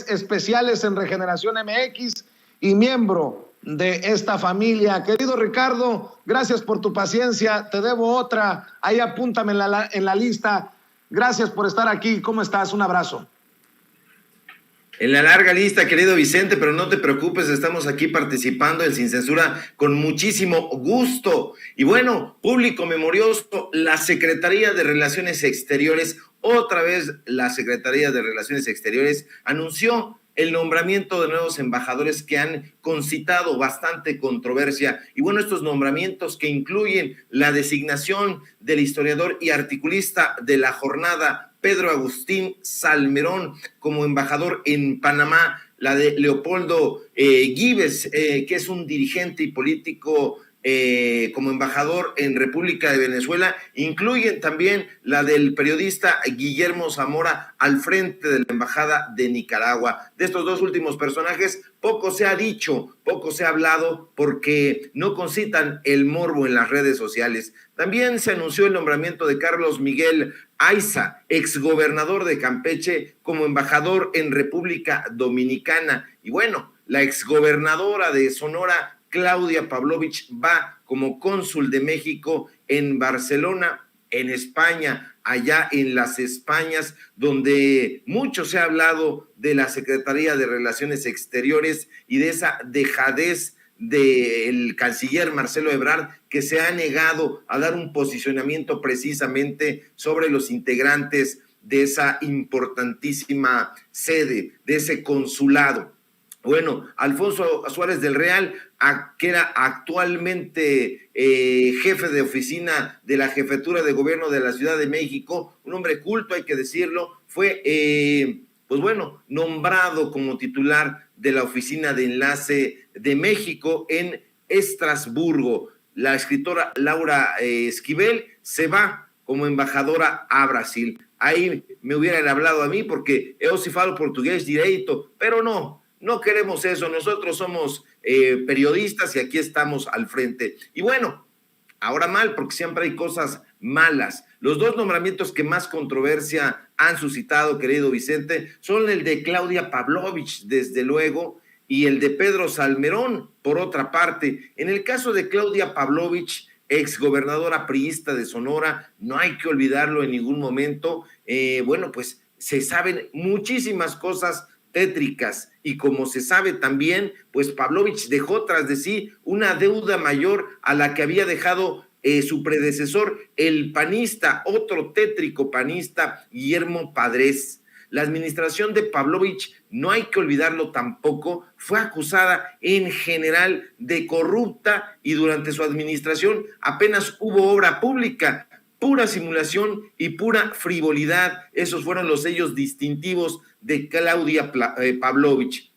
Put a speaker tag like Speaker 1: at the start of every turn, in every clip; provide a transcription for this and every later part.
Speaker 1: especiales en Regeneración MX y miembro de esta familia. Querido Ricardo, gracias por tu paciencia. Te debo otra. Ahí apúntame en la lista. Gracias por estar aquí. ¿Cómo estás? Un abrazo.
Speaker 2: En la larga lista, querido Vicente, pero no te preocupes, estamos aquí participando en Sin Censura con muchísimo gusto. Y bueno, público memorioso, la Secretaría de Relaciones Exteriores, otra vez la Secretaría de Relaciones Exteriores anunció el nombramiento de nuevos embajadores que han concitado bastante controversia. Y bueno, estos nombramientos que incluyen la designación del historiador y articulista de La Jornada, Pedro Agustín Salmerón, como embajador en Panamá, la de Leopoldo Gives, que es un dirigente y político como embajador en República de Venezuela. Incluyen también la del periodista Guillermo Zamora al frente de la Embajada de Nicaragua. De estos dos últimos personajes poco se ha dicho, poco se ha hablado porque no concitan el morbo en las redes sociales. También se anunció el nombramiento de Carlos Miguel Aiza, exgobernador de Campeche, como embajador en República Dominicana. Y bueno, la exgobernadora de Sonora, Claudia Pavlovich, va como cónsul de México en Barcelona, en España, allá en las Españas, donde mucho se ha hablado de la Secretaría de Relaciones Exteriores y de esa dejadez del canciller Marcelo Ebrard, que se ha negado a dar un posicionamiento precisamente sobre los integrantes de esa importantísima sede, de ese consulado. Bueno, Alfonso Suárez del Real, que era actualmente jefe de oficina de la Jefatura de Gobierno de la Ciudad de México, un hombre culto, hay que decirlo, fue, pues bueno, nombrado como titular de la Oficina de Enlace de México en Estrasburgo. La escritora Laura Esquivel se va como embajadora a Brasil. Ahí me hubieran hablado a mí porque eu si falo portugués direito, pero no queremos eso. Nosotros somos periodistas y aquí estamos al frente. Y bueno, ahora mal, porque siempre hay cosas malas. Los dos nombramientos que más controversia han suscitado, querido Vicente, son el de Claudia Pavlovich, desde luego, y el de Pedro Salmerón, por otra parte. En el caso de Claudia Pavlovich, exgobernadora priista de Sonora, no hay que olvidarlo en ningún momento. Bueno, pues se saben muchísimas cosas tétricas, y como se sabe también, pues Pavlovich dejó tras de sí una deuda mayor a la que había dejado su predecesor, el panista, otro tétrico panista, Guillermo Padres. La administración de Pavlovich, no hay que olvidarlo tampoco, fue acusada en general de corrupta, y durante su administración apenas hubo obra pública. Pura simulación y pura frivolidad, esos fueron los sellos distintivos de Claudia Pavlovich.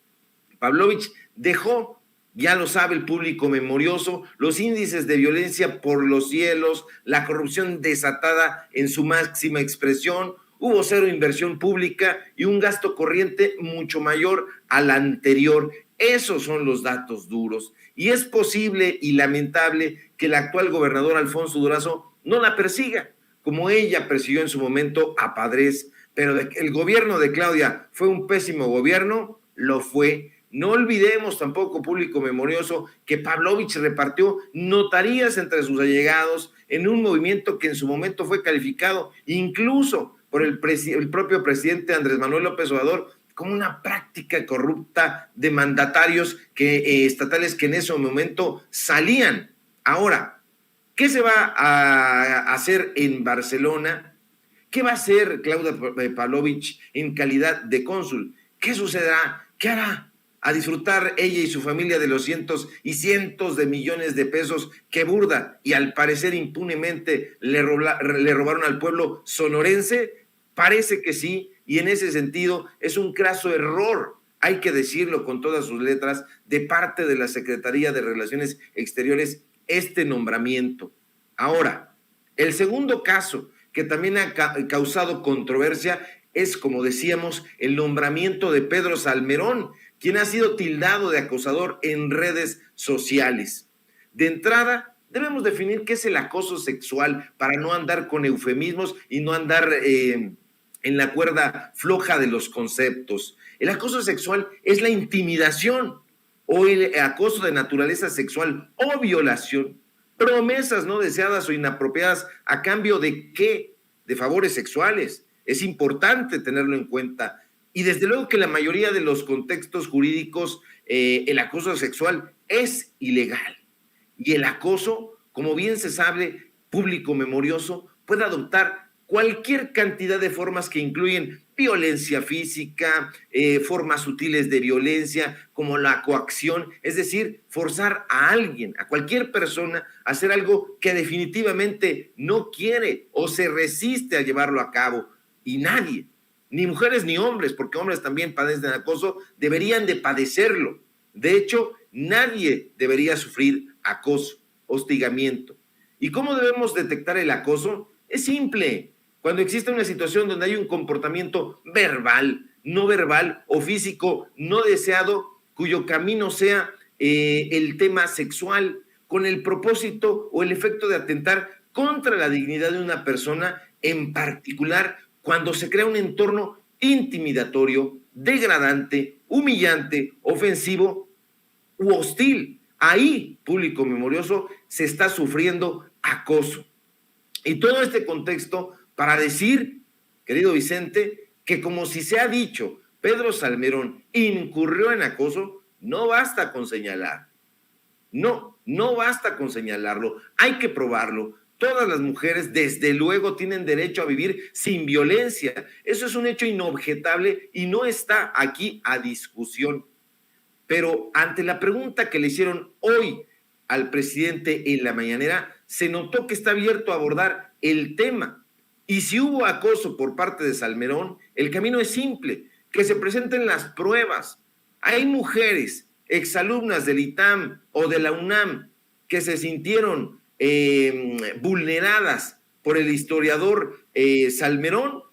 Speaker 2: Pavlovich dejó, ya lo sabe el público memorioso, los índices de violencia por los cielos, la corrupción desatada en su máxima expresión, hubo cero inversión pública y un gasto corriente mucho mayor al anterior. Esos son los datos duros. Y es posible y lamentable que el actual gobernador Alfonso Durazo no la persiga, como ella persiguió en su momento a Padres. Pero el gobierno de Claudia fue un pésimo gobierno, lo fue. No olvidemos tampoco, público memorioso, que Pavlovich repartió notarías entre sus allegados en un movimiento que en su momento fue calificado incluso por el propio presidente Andrés Manuel López Obrador como una práctica corrupta de mandatarios estatales que en ese momento salían. Ahora, ¿qué se va a hacer en Barcelona? ¿Qué va a hacer Claudia Pavlovich en calidad de cónsul? ¿Qué sucederá? ¿Qué hará? A disfrutar ella y su familia de los cientos y cientos de millones de pesos que burda y al parecer impunemente le robaron al pueblo sonorense. Parece que sí, y en ese sentido es un craso error, hay que decirlo con todas sus letras, de parte de la Secretaría de Relaciones Exteriores, este nombramiento. Ahora, el segundo caso que también ha causado controversia es, como decíamos, el nombramiento de Pedro Salmerón, quien ha sido tildado de acosador en redes sociales. De entrada, debemos definir qué es el acoso sexual para no andar con eufemismos y no andar en la cuerda floja de los conceptos. El acoso sexual es la intimidación o el acoso de naturaleza sexual o violación, promesas no deseadas o inapropiadas a cambio de ¿qué? De favores sexuales. Es importante tenerlo en cuenta. Y desde luego que la mayoría de los contextos jurídicos, el acoso sexual es ilegal. Y el acoso, como bien se sabe, público memorioso, puede adoptar cualquier cantidad de formas que incluyen violencia física, formas sutiles de violencia, como la coacción, es decir, forzar a alguien, a cualquier persona, a hacer algo que definitivamente no quiere o se resiste a llevarlo a cabo. Y nadie, ni mujeres ni hombres, porque hombres también padecen acoso, deberían de padecerlo. De hecho, nadie debería sufrir acoso, hostigamiento. ¿Y cómo debemos detectar el acoso? Es simple. Cuando existe una situación donde hay un comportamiento verbal, no verbal o físico no deseado, cuyo camino sea el tema sexual, con el propósito o el efecto de atentar contra la dignidad de una persona, en particular cuando se crea un entorno intimidatorio, degradante, humillante, ofensivo u hostil. Ahí, público memorioso, se está sufriendo acoso. Y todo este contexto para decir, querido Vicente, que como si se ha dicho, Pedro Salmerón incurrió en acoso, no basta con señalar. No basta con señalarlo, hay que probarlo. Todas las mujeres, desde luego, tienen derecho a vivir sin violencia. Eso es un hecho inobjetable y no está aquí a discusión. Pero ante la pregunta que le hicieron hoy al presidente en la mañanera, se notó que está abierto a abordar el tema. Y si hubo acoso por parte de Salmerón, el camino es simple, que se presenten las pruebas. Hay mujeres, exalumnas del ITAM o de la UNAM, que se sintieron vulneradas por el historiador Salmerón,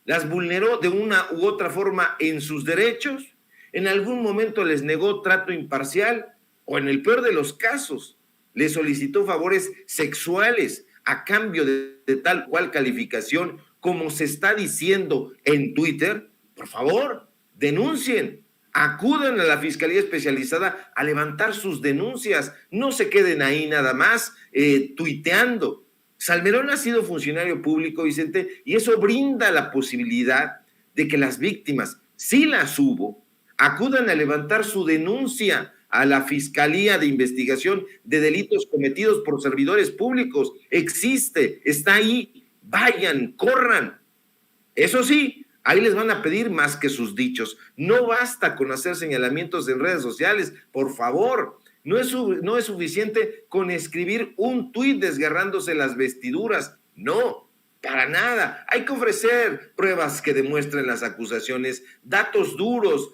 Speaker 2: las vulneró de una u otra forma en sus derechos, en algún momento les negó trato imparcial o en el peor de los casos les solicitó favores sexuales a cambio de tal cual calificación, como se está diciendo en Twitter. Por favor, denuncien, acudan a la Fiscalía Especializada a levantar sus denuncias, no se queden ahí nada más tuiteando. Salmerón ha sido funcionario público, Vicente, y eso brinda la posibilidad de que las víctimas, si las hubo, acudan a levantar su denuncia a la Fiscalía de Investigación de Delitos Cometidos por Servidores Públicos. Existe, está ahí, vayan, corran. Eso sí, ahí les van a pedir más que sus dichos. No basta con hacer señalamientos en redes sociales, por favor. No es suficiente con escribir un tuit desgarrándose las vestiduras. No, para nada. Hay que ofrecer pruebas que demuestren las acusaciones, datos duros,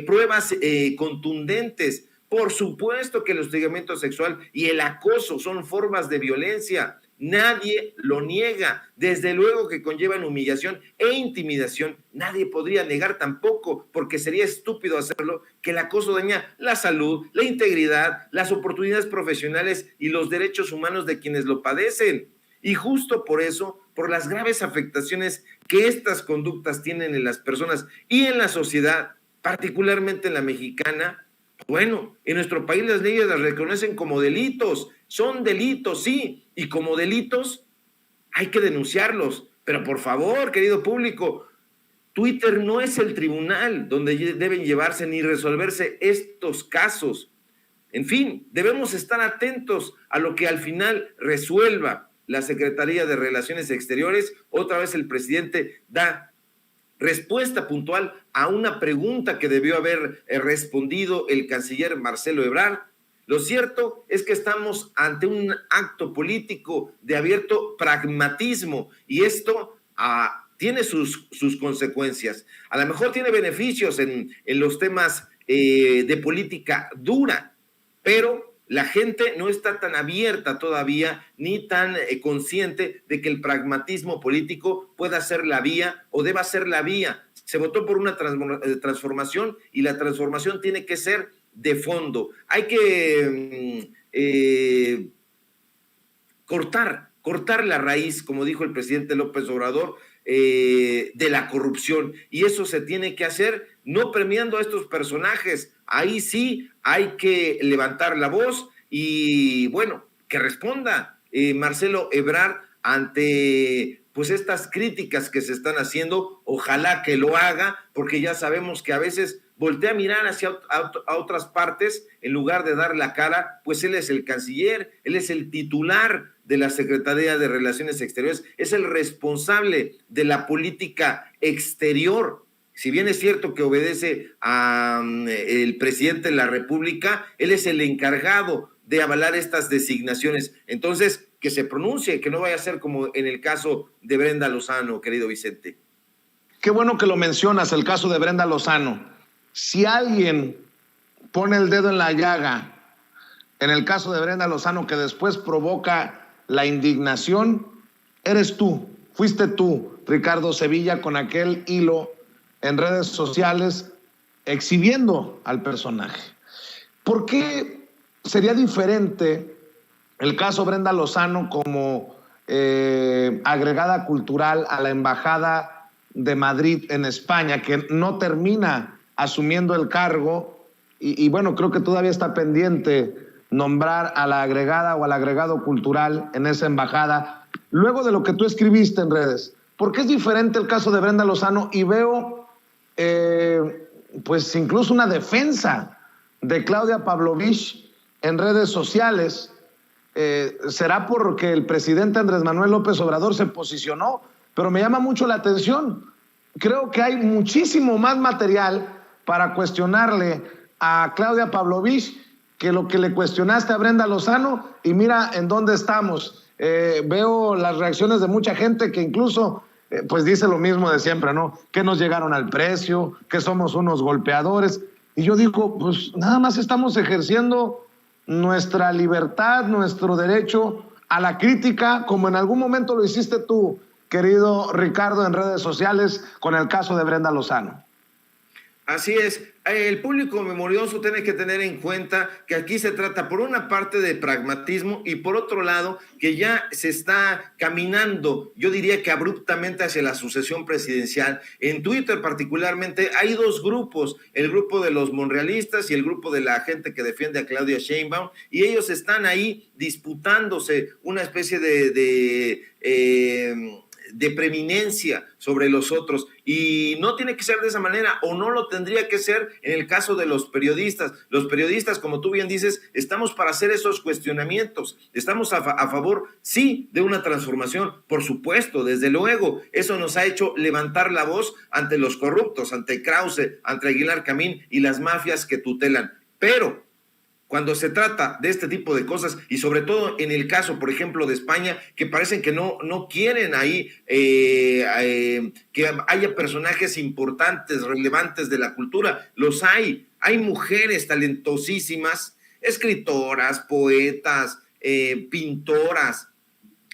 Speaker 2: pruebas contundentes. Por supuesto que el hostigamiento sexual y el acoso son formas de violencia. Nadie lo niega. Desde luego que conllevan humillación e intimidación. Nadie podría negar tampoco, porque sería estúpido hacerlo, que el acoso daña la salud, la integridad, las oportunidades profesionales y los derechos humanos de quienes lo padecen. Y justo por eso, por las graves afectaciones que estas conductas tienen en las personas y en la sociedad, particularmente en la mexicana, bueno, en nuestro país las leyes las reconocen como delitos. Son delitos, sí, y como delitos hay que denunciarlos. Pero por favor, querido público, Twitter no es el tribunal donde deben llevarse ni resolverse estos casos. En fin, debemos estar atentos a lo que al final resuelva la Secretaría de Relaciones Exteriores. Otra vez el presidente da respuesta puntual a una pregunta que debió haber respondido el canciller Marcelo Ebrard. Lo cierto es que estamos ante un acto político de abierto pragmatismo y esto tiene sus consecuencias. A lo mejor tiene beneficios en los temas de política dura, pero la gente no está tan abierta todavía ni tan consciente de que el pragmatismo político pueda ser la vía o deba ser la vía. Se votó por una transformación y la transformación tiene que ser de fondo. Hay que cortar la raíz, como dijo el presidente López Obrador, de la corrupción, y eso se tiene que hacer no premiando a estos personajes. Ahí sí hay que levantar la voz y bueno, que responda Marcelo Ebrard ante pues estas críticas que se están haciendo. Ojalá que lo haga, porque ya sabemos que a veces voltea a mirar hacia a otras partes en lugar de dar la cara. Pues él es el canciller, él es el titular de la Secretaría de Relaciones Exteriores, es el responsable de la política exterior. Si bien es cierto que obedece al presidente de la República, él es el encargado de avalar estas designaciones. Entonces, que se pronuncie, que no vaya a ser como en el caso de Brenda Lozano, querido Vicente.
Speaker 1: Qué bueno que lo mencionas, el caso de Brenda Lozano. Si alguien pone el dedo en la llaga, en el caso de Brenda Lozano, que después provoca la indignación, eres tú, fuiste tú, Ricardo Sevilla, con aquel hilo en redes sociales exhibiendo al personaje. ¿Por qué sería diferente el caso Brenda Lozano como agregada cultural a la Embajada de Madrid en España, que no termina asumiendo el cargo y bueno, creo que todavía está pendiente nombrar a la agregada o al agregado cultural en esa embajada, luego de lo que tú escribiste en redes? ¿Por qué es diferente el caso de Brenda Lozano? Y veo pues incluso una defensa de Claudia Pavlovich en redes sociales. ¿Será porque el presidente Andrés Manuel López Obrador se posicionó? Pero me llama mucho la atención. Creo que hay muchísimo más material para cuestionarle a Claudia Pavlovich que lo que le cuestionaste a Brenda Lozano, y mira en dónde estamos. Veo las reacciones de mucha gente que incluso pues dice lo mismo de siempre, ¿no? Que nos llegaron al precio, que somos unos golpeadores. Y yo digo, pues nada más estamos ejerciendo nuestra libertad, nuestro derecho a la crítica, como en algún momento lo hiciste tú, querido Ricardo, en redes sociales con el caso de Brenda Lozano.
Speaker 2: Así es, el público memorioso tiene que tener en cuenta que aquí se trata por una parte de pragmatismo y por otro lado que ya se está caminando, yo diría que abruptamente, hacia la sucesión presidencial. En Twitter particularmente hay dos grupos, el grupo de los monrealistas y el grupo de la gente que defiende a Claudia Sheinbaum, y ellos están ahí disputándose una especie de preeminencia sobre los otros, y no tiene que ser de esa manera, o no lo tendría que ser en el caso de los periodistas. Los periodistas, como tú bien dices, estamos para hacer esos cuestionamientos, estamos a favor, sí, de una transformación, por supuesto, desde luego, eso nos ha hecho levantar la voz ante los corruptos, ante Krause, ante Aguilar Camín y las mafias que tutelan, pero cuando se trata de este tipo de cosas, y sobre todo en el caso, por ejemplo, de España, que parecen que no quieren ahí que haya personajes importantes, relevantes de la cultura. Los hay mujeres talentosísimas, escritoras, poetas, pintoras,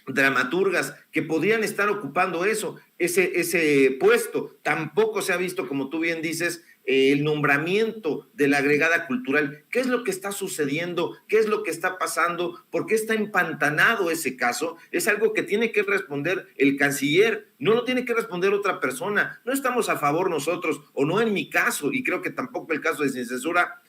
Speaker 2: dramaturgas, que podrían estar ocupando ese puesto. Tampoco se ha visto, como tú bien dices, el nombramiento de la agregada cultural. ¿Qué es lo que está sucediendo? ¿Qué es lo que está pasando? ¿Por qué está empantanado ese caso? Es algo que tiene que responder el canciller, no lo tiene que responder otra persona. No estamos a favor nosotros, o no en mi caso, y creo que tampoco el caso de Sin Censura,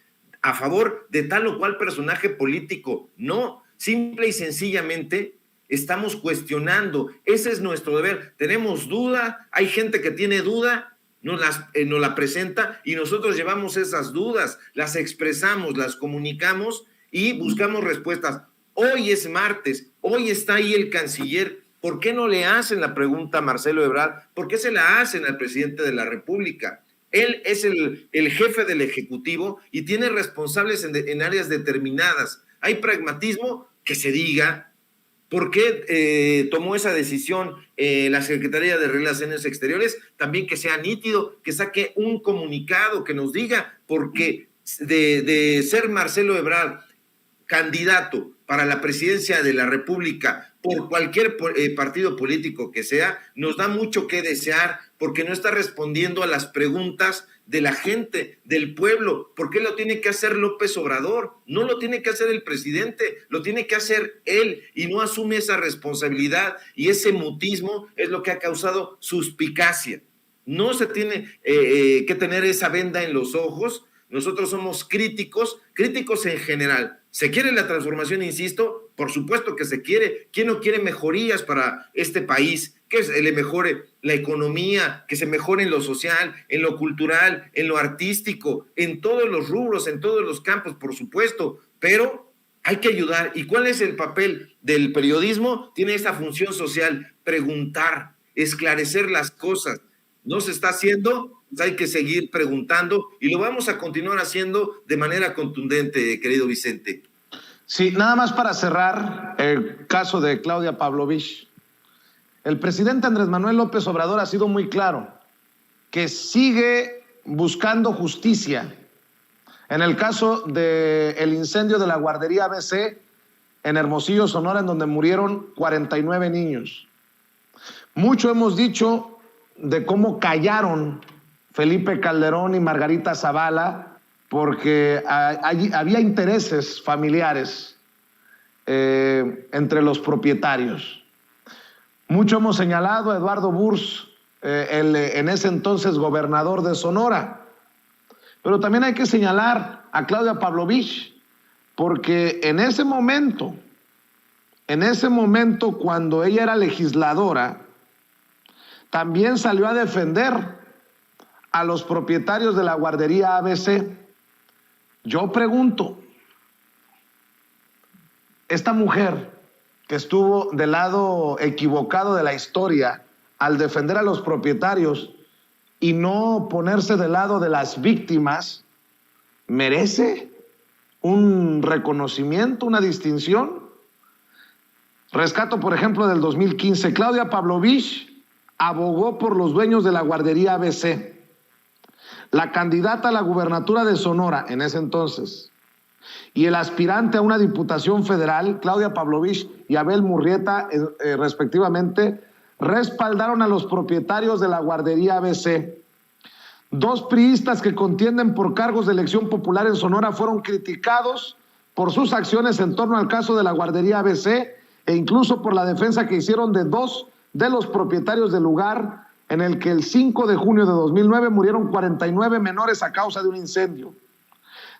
Speaker 2: a favor de tal o cual personaje político. No, simple y sencillamente estamos cuestionando. Ese es nuestro deber. Tenemos duda, hay gente que tiene duda, nos la presenta y nosotros llevamos esas dudas, las expresamos, las comunicamos y buscamos respuestas. Hoy es martes, hoy está ahí el canciller. ¿Por qué no le hacen la pregunta a Marcelo Ebrard? ¿Por qué se la hacen al presidente de la República? Él es el jefe del Ejecutivo y tiene responsables en áreas determinadas. Hay pragmatismo, que se diga. ¿Por qué tomó esa decisión la Secretaría de Relaciones Exteriores? También que sea nítido, que saque un comunicado, que nos diga, porque de ser Marcelo Ebrard candidato para la presidencia de la República por cualquier partido político que sea, nos da mucho que desear porque no está respondiendo a las preguntas de la gente, del pueblo. ¿Por qué lo tiene que hacer López Obrador? No lo tiene que hacer el presidente, lo tiene que hacer él y no asume esa responsabilidad, y ese mutismo es lo que ha causado suspicacia. No se tiene que tener esa venda en los ojos. Nosotros somos críticos en general. ¿Se quiere la transformación, insisto? Por supuesto que se quiere. ¿Quién no quiere mejorías para este país? Que se le mejore la economía, que se mejore en lo social, en lo cultural, en lo artístico, en todos los rubros, en todos los campos, por supuesto, pero hay que ayudar. ¿Y cuál es el papel del periodismo? Tiene esa función social: preguntar, esclarecer las cosas. No se está haciendo, pues hay que seguir preguntando y lo vamos a continuar haciendo de manera contundente, querido Vicente.
Speaker 1: Sí, nada más para cerrar el caso de Claudia Pavlovich. El presidente Andrés Manuel López Obrador ha sido muy claro que sigue buscando justicia en el caso del incendio de la guardería ABC en Hermosillo, Sonora, en donde murieron 49 niños. Mucho hemos dicho de cómo callaron Felipe Calderón y Margarita Zavala porque había intereses familiares entre los propietarios. Mucho hemos señalado a Eduardo Burs, en ese entonces gobernador de Sonora, pero también hay que señalar a Claudia Pavlovich, porque en ese momento, cuando ella era legisladora, también salió a defender a los propietarios de la guardería ABC. Yo pregunto, esta mujer que estuvo del lado equivocado de la historia al defender a los propietarios y no ponerse del lado de las víctimas, ¿merece un reconocimiento, una distinción? Rescato, por ejemplo, del 2015, Claudia Pavlovich abogó por los dueños de la guardería ABC. La candidata a la gubernatura de Sonora en ese entonces y el aspirante a una diputación federal, Claudia Pavlovich y Abel Murrieta, respectivamente, respaldaron a los propietarios de la guardería ABC. Dos priistas que contienden por cargos de elección popular en Sonora fueron criticados por sus acciones en torno al caso de la guardería ABC e incluso por la defensa que hicieron de dos de los propietarios del lugar en el que el 5 de junio de 2009 murieron 49 menores a causa de un incendio.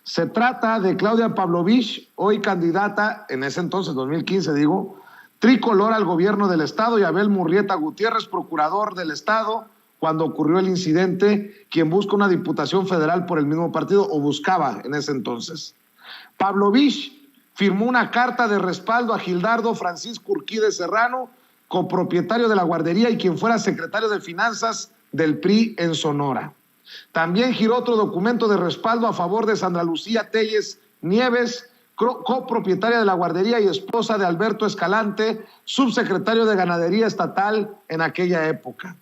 Speaker 1: Se trata de Claudia Pavlovich, hoy candidata, en ese entonces, 2015 digo, tricolor al gobierno del estado, y Abel Murrieta Gutiérrez, procurador del estado, cuando ocurrió el incidente, quien busca una diputación federal por el mismo partido, o buscaba en ese entonces. Pavlovich firmó una carta de respaldo a Gildardo Francisco Urquide Serrano, copropietario de la guardería y quien fuera secretario de Finanzas del PRI en Sonora. También giró otro documento de respaldo a favor de Sandra Lucía Telles Nieves, copropietaria de la guardería y esposa de Alberto Escalante, subsecretario de Ganadería Estatal en aquella época.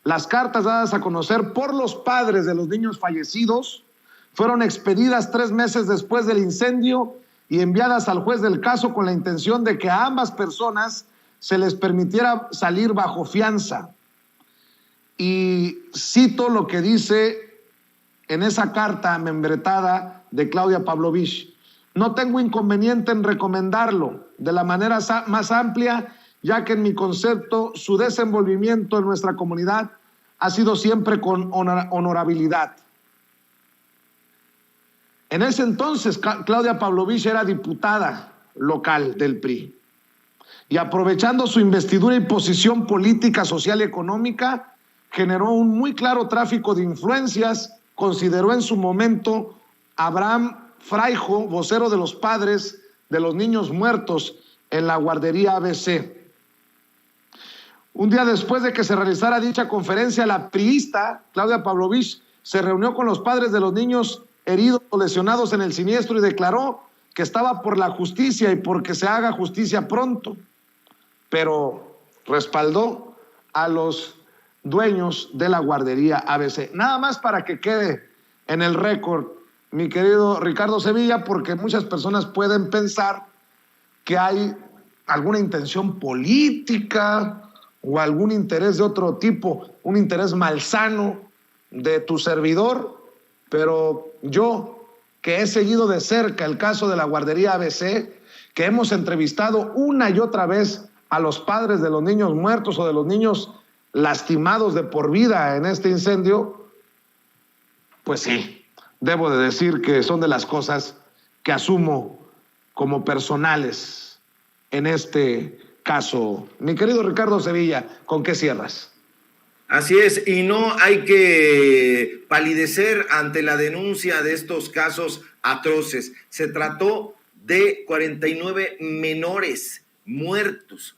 Speaker 1: Las cartas dadas a conocer por los padres de los niños fallecidos fueron expedidas 3 meses después del incendio y enviadas al juez del caso con la intención de que a ambas personas se les permitiera salir bajo fianza. Y cito lo que dice en esa carta membretada de Claudia Pavlovich: no tengo inconveniente en recomendarlo de la manera más amplia, ya que en mi concepto su desenvolvimiento en nuestra comunidad ha sido siempre con honorabilidad. En ese entonces Claudia Pavlovich era diputada local del PRI y, aprovechando su investidura y posición política, social y económica, generó un muy claro tráfico de influencias. Consideró en su momento a Abraham Fraijo, vocero de los padres de los niños muertos en la guardería ABC. Un día después de que se realizara dicha conferencia, la priista Claudia Pavlovich se reunió con los padres de los niños heridos o lesionados en el siniestro y declaró que estaba por la justicia y porque se haga justicia pronto, pero respaldó a los dueños de la guardería ABC. Nada más para que quede en el récord, mi querido Ricardo Sevilla, porque muchas personas pueden pensar que hay alguna intención política o algún interés de otro tipo, un interés malsano de tu servidor, pero yo, que he seguido de cerca el caso de la guardería ABC, que hemos entrevistado una y otra vez a los padres de los niños muertos o de los niños lastimados de por vida en este incendio, pues sí, debo de decir que son de las cosas que asumo como personales en este caso. Mi querido Ricardo Sevilla, ¿con qué cierras?
Speaker 2: Así es, y no hay que palidecer ante la denuncia de estos casos atroces. Se trató de 49 menores muertos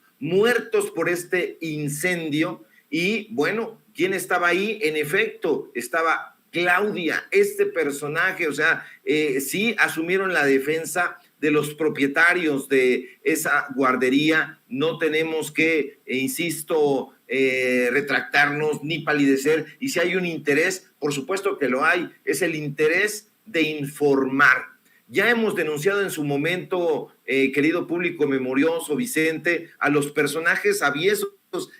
Speaker 2: por este incendio. Y bueno, ¿quién estaba ahí? En efecto, estaba Claudia, este personaje. O sea, sí asumieron la defensa de los propietarios de esa guardería. No tenemos que, insisto, retractarnos ni palidecer. Y si hay un interés, por supuesto que lo hay, es el interés de informar. Ya hemos denunciado en su momento, querido público memorioso, Vicente, a los personajes aviesos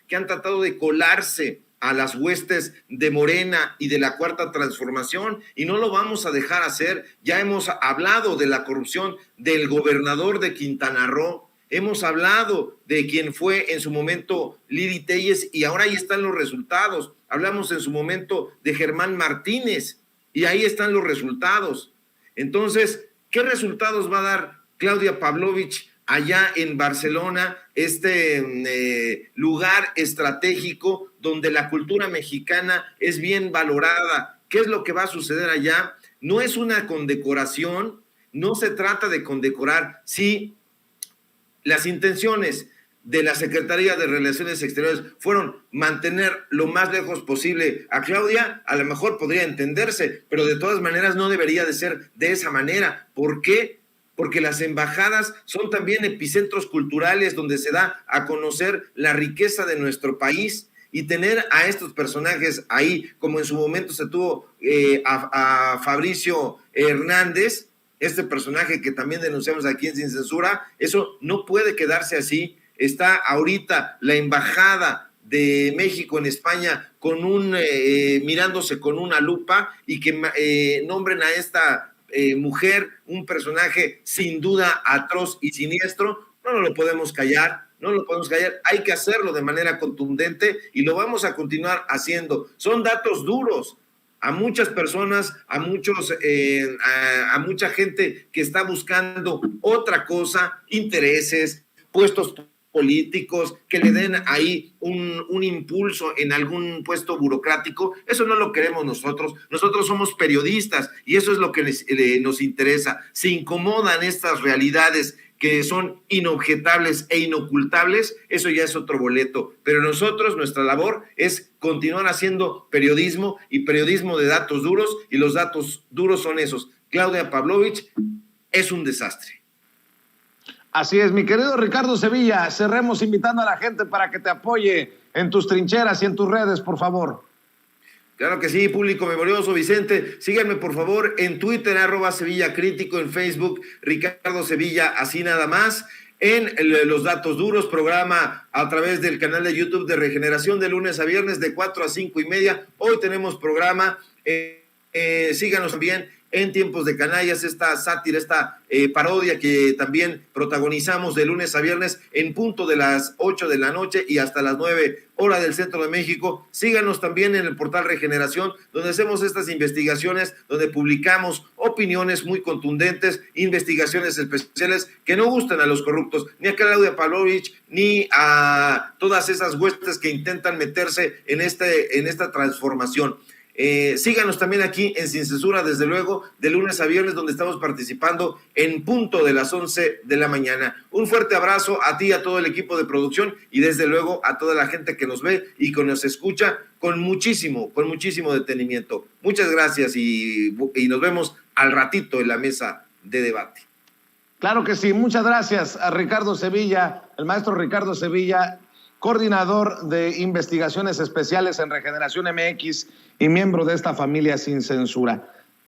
Speaker 2: que han tratado de colarse a las huestes de Morena y de la Cuarta Transformación, y no lo vamos a dejar hacer. Ya hemos hablado de la corrupción del gobernador de Quintana Roo, hemos hablado de quien fue en su momento Lili Téllez, y ahora ahí están los resultados. Hablamos en su momento de Germán Martínez, y ahí están los resultados. Entonces, ¿qué resultados va a dar Claudia Pavlovich allá en Barcelona, este lugar estratégico donde la cultura mexicana es bien valorada? ¿Qué es lo que va a suceder allá? No es una condecoración, no se trata de condecorar. Sí, las intenciones de la Secretaría de Relaciones Exteriores fueron mantener lo más lejos posible a Claudia. A lo mejor podría entenderse, pero de todas maneras no debería de ser de esa manera. ¿Por qué? Porque las embajadas son también epicentros culturales donde se da a conocer la riqueza de nuestro país, y tener a estos personajes ahí, como en su momento se tuvo a Fabricio Hernández, este personaje que también denunciamos aquí en Sin Censura, eso no puede quedarse así. Está ahorita la embajada de México en España con mirándose con una lupa, y que nombren a esta mujer, un personaje sin duda atroz y siniestro. No lo podemos callar, hay que hacerlo de manera contundente, y lo vamos a continuar haciendo. Son datos duros a muchas personas, a mucha gente que está buscando otra cosa, intereses, puestos políticos, que le den ahí un impulso en algún puesto burocrático. Eso no lo queremos nosotros. Nosotros somos periodistas y eso es lo que nos interesa. Se incomodan estas realidades que son inobjetables e inocultables, eso ya es otro boleto. Pero nosotros, nuestra labor es continuar haciendo periodismo, y periodismo de datos duros, y los datos duros son esos. Claudia Pavlovich es un desastre.
Speaker 1: Así es, mi querido Ricardo Sevilla, cerremos invitando a la gente para que te apoye en tus trincheras y en tus redes, por favor.
Speaker 2: Claro que sí, público memorioso, Vicente. Síganme, por favor, en Twitter, @SevillaCrítico, en Facebook, Ricardo Sevilla, así nada más. En Los Datos Duros, programa a través del canal de YouTube de Regeneración, de lunes a viernes, de 4 a 5:30. Hoy tenemos programa. Síganos también en Tiempos de Canallas, esta sátira, esta parodia que también protagonizamos de lunes a viernes en punto de las 8 de la noche y hasta las 9 hora del centro de México. Síganos también en el portal Regeneración, donde hacemos estas investigaciones, donde publicamos opiniones muy contundentes, investigaciones especiales que no gustan a los corruptos, ni a Claudia Pavlovich, ni a todas esas huestes que intentan meterse en esta transformación. Síganos también aquí en Sin Censura, desde luego, de lunes a viernes, donde estamos participando en punto de las 11 de la mañana. Un fuerte abrazo a ti, a todo el equipo de producción, y desde luego a toda la gente que nos ve y que nos escucha con muchísimo detenimiento. Muchas gracias, y nos vemos al ratito en la mesa de debate.
Speaker 1: Claro que sí, muchas gracias a Ricardo Sevilla, el maestro Ricardo Sevilla, coordinador de investigaciones especiales en Regeneración MX y miembro de esta familia Sin Censura.